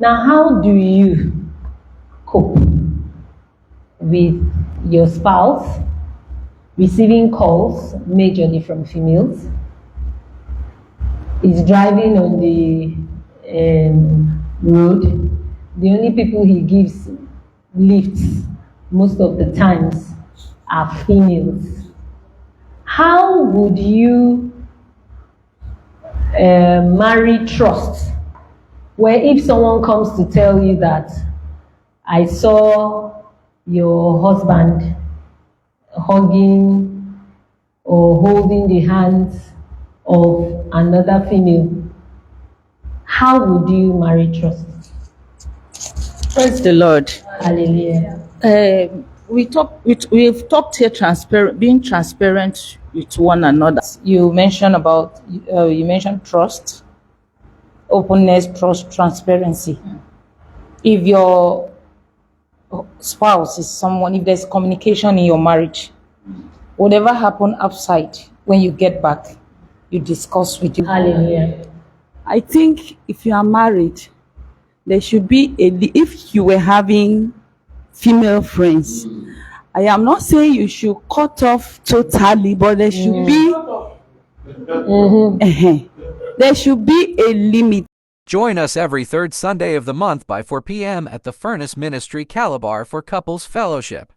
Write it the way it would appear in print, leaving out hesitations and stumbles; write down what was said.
Now, how do you cope with your spouse receiving calls, majorly from females, is driving on the road? The only people he gives lifts most of the times are females. How would you marry trust, where if someone comes to tell you that I saw your husband hugging or holding the hands of another female, how would you marry trust? Praise the Lord. Hallelujah. We've talked here being transparent with one another. You mentioned trust, openness, trust, transparency. If your spouse is someone, if there's communication in your marriage, whatever happened outside, when you get back, you discuss with you. Hallelujah. I think if you are married, there should be if you were having female friends, I am not saying you should cut off totally, but there should be there should be a limit. Join us every third Sunday of the month by 4 p.m. at the Furnace Ministry Calabar for Couples Fellowship.